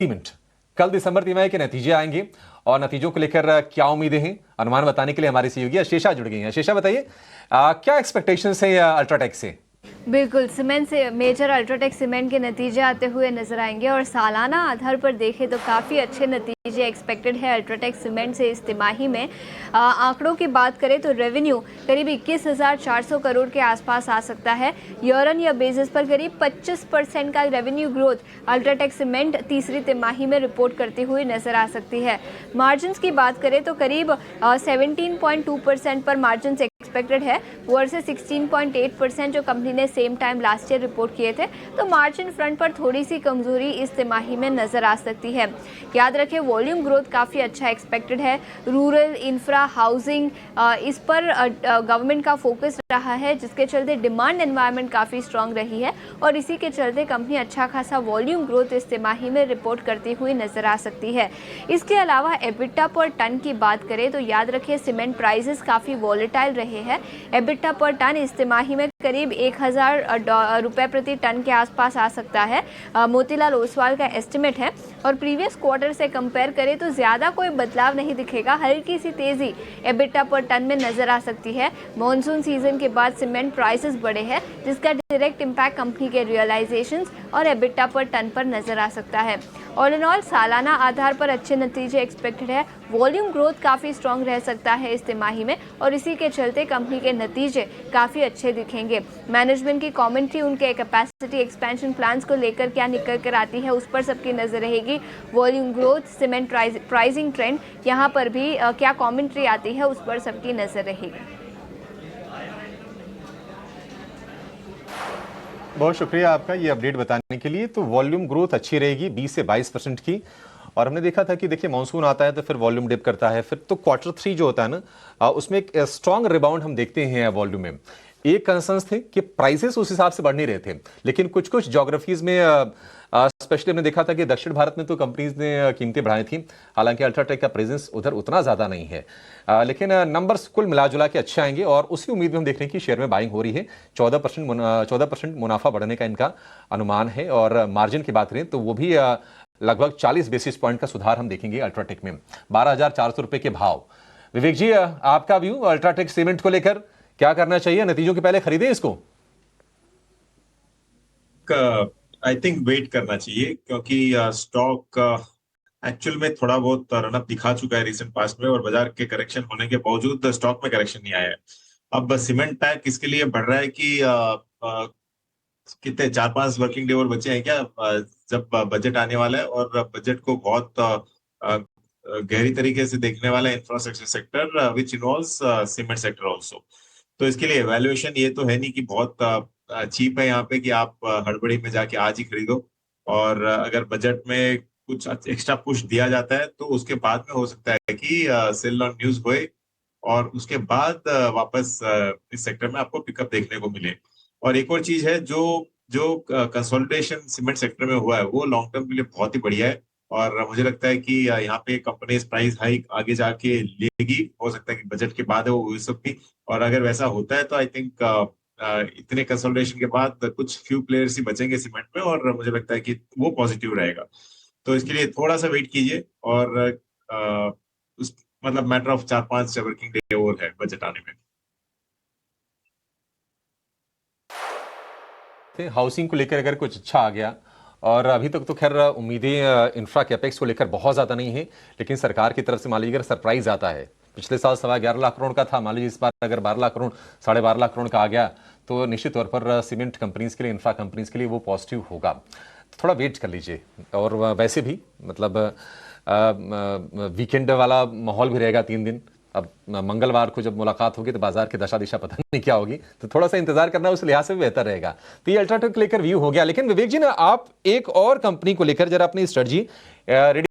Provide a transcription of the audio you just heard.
Cement. कल दिसंबर तिमाही के नतीजे आएंगे और नतीजों को लेकर क्या उम्मीदें हैं, अनुमान बताने के लिए हमारी सहयोगी अशेषा जुड़ गई हैं। अशेषा, बताइए क्या एक्सपेक्टेशंस हैं अल्ट्राटेक से? बिल्कुल, सीमेंट से मेजर अल्ट्राटेक सीमेंट के नतीजे आते हुए नजर आएंगे और सालाना आधार पर देखें तो काफ़ी अच्छे नतीजे एक्सपेक्टेड है अल्ट्राटेक सीमेंट से इस तिमाही में। आंकड़ों की बात करें तो रेवेन्यू करीब 21,400 करोड़ के आसपास आ सकता है। ईयर ऑन ईयर बेसिस पर करीब 25% का रेवेन्यू ग्रोथ अल्ट्राटेक सीमेंट तीसरी तिमाही में रिपोर्ट करती हुई नजर आ सकती है। मार्जिन की बात करें तो करीब 17.2% पर मार्जिन एक्सपेक्टेड है वर्सेस 16.8% जो कंपनी ने same time last year report किए थे। तो मार्जिन फ्रंट पर थोड़ी सी कमजोरी इस तिमाही में नजर आ सकती है। याद रखें, वॉल्यूम ग्रोथ काफ़ी अच्छा एक्सपेक्टेड है। रूरल इंफ्रा हाउसिंग इस पर गवर्नमेंट का फोकस रहा है, जिसके चलते डिमांड एनवायरनमेंट काफ़ी स्ट्रांग रही है और इसी के चलते कंपनी अच्छा खासा वॉल्यूम ग्रोथ इस तिमाही में रिपोर्ट करती हुई नजर आ सकती है। इसके अलावा एबिटा पर टन की बात करें तो याद रखें, सीमेंट प्राइसेस काफ़ी वॉलेटाइल रहे हैं। एबिटा पर टन इस तिमाही में करीब 1,000 रुपए प्रति टन के आसपास आ सकता है, मोतीलाल ओसवाल का एस्टिमेट है। और प्रीवियस क्वार्टर से कंपेयर करें तो ज़्यादा कोई बदलाव नहीं दिखेगा, हल्की सी तेज़ी एबिटा पर टन में नज़र आ सकती है। मॉनसून सीजन के बाद सीमेंट प्राइसेस बढ़े हैं, जिसका डायरेक्ट इम्पैक्ट कंपनी के रियलाइजेशंस और एबिटा पर टन पर नज़र आ सकता है। ऑल इन ऑल सालाना आधार पर अच्छे नतीजे एक्सपेक्टेड है। वॉल्यूम ग्रोथ काफ़ी स्ट्रांग रह सकता है इस तिमाही में और इसी के चलते कंपनी के नतीजे काफ़ी अच्छे दिखेंगे। मैनेजमेंट की कमेंट्री उनके कैपेसिटी एक्सपेंशन प्लान्स को लेकर क्या निकल कर आती है, उस पर सबकी नज़र रहेगी। Volume growth, cement pricing trend, यहाँ पर भी क्या कमेंट्री आती है, उस पर सबकी नज़र रहेगी। बहुत शुक्रिया आपका ये अपडेट बताने के लिए। तो वॉल्यूम ग्रोथ अच्छी रहेगी 20 से 22% की, और हमने देखा था कि देखिए मानसून आता है तो फिर वॉल्यूम डिप करता है, फिर तो क्वार्टर 3 जो होता है ना उसमें एक स्ट्रांग रिबाउंड हम देखते हैं वॉल्यूम में। एक कंसर्न्स थे कि प्राइसेस उस हिसाब से बढ़ नहीं रहे थे, लेकिन कुछ कुछ ज्योग्राफीज में स्पेशली हमने देखा था कि दक्षिण भारत में तो कंपनीज ने कीमतें बढ़ाई थी। हालांकि अल्ट्राटेक का प्रेजेंस उधर उतना ज़्यादा नहीं है, लेकिन नंबर्स कुल मिला जुला के अच्छे आएंगे और उसी उम्मीद में हम देख रहे हैं कि शेयर में बाइंग हो रही है। 14% मुनाफा बढ़ने का इनका अनुमान है और मार्जिन की बात करें तो वो भी लगभग 40 बेसिस पॉइंट का सुधार हम देखेंगे अल्ट्राटेक में। 12,400 रुपए के भाव। विवेक जी, आपका व्यू अल्ट्राटेक सीमेंट को लेकर, क्या करना चाहिए? नतीजों के पहले खरीदें इसको? आई थिंक वेट करना चाहिए, क्योंकि स्टॉक एक्चुअल में थोड़ा बहुत रनअप दिखा चुका है रिसेंट पास्ट में और बाजार के करेक्शन होने के बावजूद स्टॉक में करेक्शन नहीं आया है। अब सीमेंट पैक इसके लिए बढ़ रहा है कि कितने 4-5 वर्किंग डे और बचे हैं क्या, जब बजट आने वाला है और बजट को बहुत गहरी तरीके से देखने वाला है infrastructure sector which involves cement sector also. तो इसके लिए वैल्यूएशन ये तो है नहीं कि बहुत चीप है यहाँ पे कि आप हड़बड़ी में जाके आज ही खरीदो, और अगर बजट में कुछ एक्स्ट्रा पुश दिया जाता है तो उसके बाद में हो सकता है कि सेल ऑन न्यूज होए और उसके बाद वापस इस सेक्टर में आपको पिकअप देखने को मिले। और एक और चीज है, जो जो कंसोलिडेशन सीमेंट सेक्टर में हुआ है वो लॉन्ग टर्म के लिए बहुत ही बढ़िया है, और मुझे लगता है कि यहाँ पे कंपनीज प्राइस हाइक आगे जाके लेगी। हो सकता है कि बजट के बाद है वो सब भी, और अगर वैसा होता है तो आई थिंक इतने कंसोलिडेशन के बाद कुछ फ्यू प्लेयर्स ही बचेंगे सीमेंट में, और मुझे लगता है कि वो पॉजिटिव रहेगा। तो इसके लिए थोड़ा सा वेट कीजिए, और उस मतलब मैटर ऑफ 4-5 वर्किंग डे और है बजट आने में। हाउसिंग को लेकर अगर कुछ अच्छा आ गया, और अभी तक तो खैर उम्मीदें इंफ्रा कैपेक्स को लेकर बहुत ज़्यादा नहीं है, लेकिन सरकार की तरफ से मान लीजिए अगर सरप्राइज आता है, पिछले साल 11.25 लाख करोड़ का था, मान लीजिए इस बार अगर 12 लाख करोड़ 12.5 लाख करोड़ का आ गया, तो निश्चित तौर पर सीमेंट कंपनीज के लिए, इंफ्रा कंपनीज के लिए वो पॉजिटिव होगा। तो थोड़ा वेट कर लीजिए। और वैसे भी मतलब वीकेंड वाला माहौल भी रहेगा 3 दिन। अब मंगलवार को जब मुलाकात होगी तो बाजार की दशा दिशा पता नहीं क्या होगी, तो थोड़ा सा इंतजार करना उस लिहाज से भी बेहतर रहेगा। तो ये अल्ट्राटेक लेकर व्यू हो गया। लेकिन विवेक जी ना, आप एक और कंपनी को लेकर जरा अपनी स्ट्रेटजी रेडी